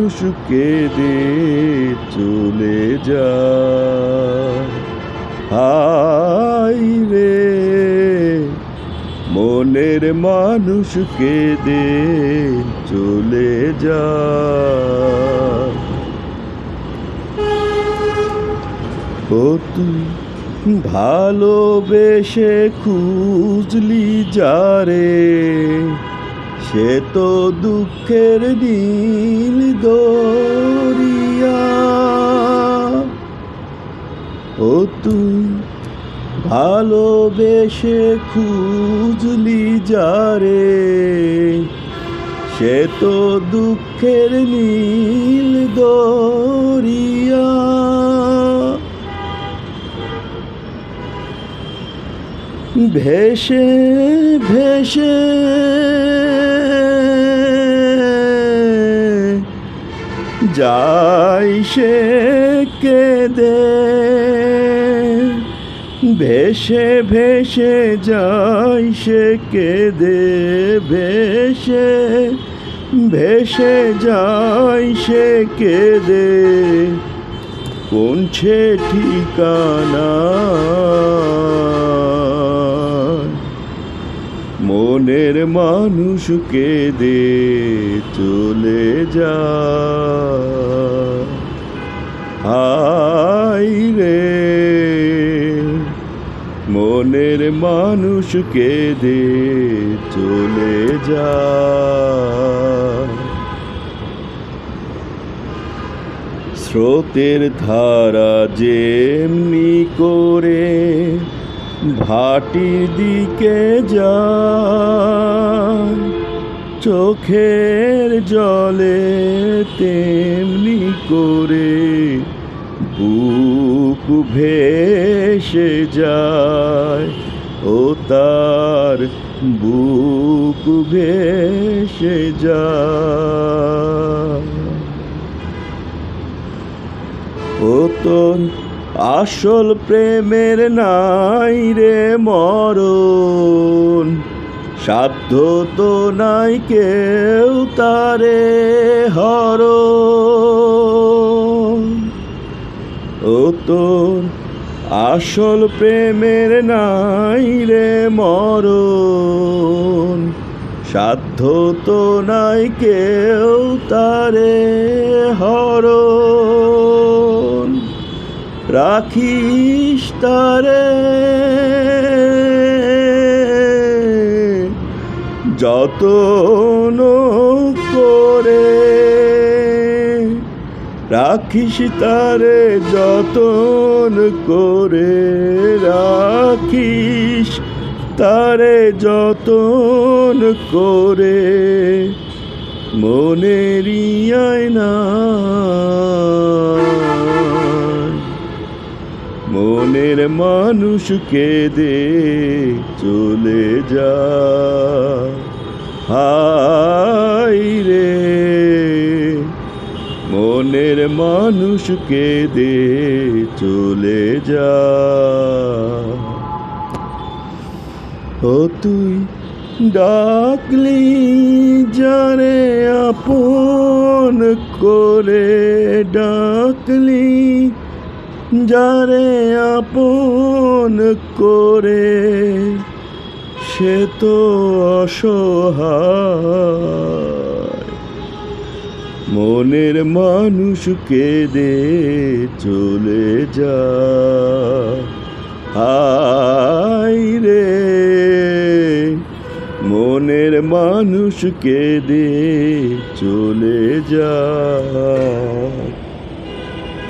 মানুষ কেঁদে চলে যায়। হায় রে মনের মানুষ কেঁদে চলে যায়। ও তুই ভালোবেসে খুঁজলি যারে, সে তো দুঃখের নীল দরিয়া। ও তুই ভালোবেসে খুঁজলি যারে, সে তো দুঃখের নীল দরিয়া। ভেসে ভেসে যাই সে কেঁদে, ভেসে ভেসে যাই সে কেঁদে, ভেসে ভেসে যাই সে কেঁদে। কোন সে ঠিকানা মনের মানুষ কেঁদে চলে যায়। হায় রে মনের মানুষ কেঁদে চলে যায়। স্রোতের ধারা যেমনি করে ভাটির দিকে যায়, চোখের জলে তেমনি করে বুক ভেসে যায়। ও তার বুক ভেসে যায়। ও তোর আসল প্রেমের নাই রে মরণ, সাধ্য তো নাই কেউ তারে হরণ। ও তোর আসল প্রেমের নাই রে মরণ, সাধ্য তো নাই কেউ তারে হরণ। রাখিস তারে যতন করে, রাখিস তারে যতন করে, রাখিস তারে যতন করে। মনেরই আয়না মনের মানুষ কেঁদে চলে যায়। হায় রে মনের মানুষ কেঁদে চলে যায়। ও তুই ডাকলি যারে আপন করে, ডাকলি যারে আপন করে, সে তো অসহায়। মনের মানুষ কেঁদে চলে যায়। হায় রে মনের মানুষ কেঁদে চলে যায়।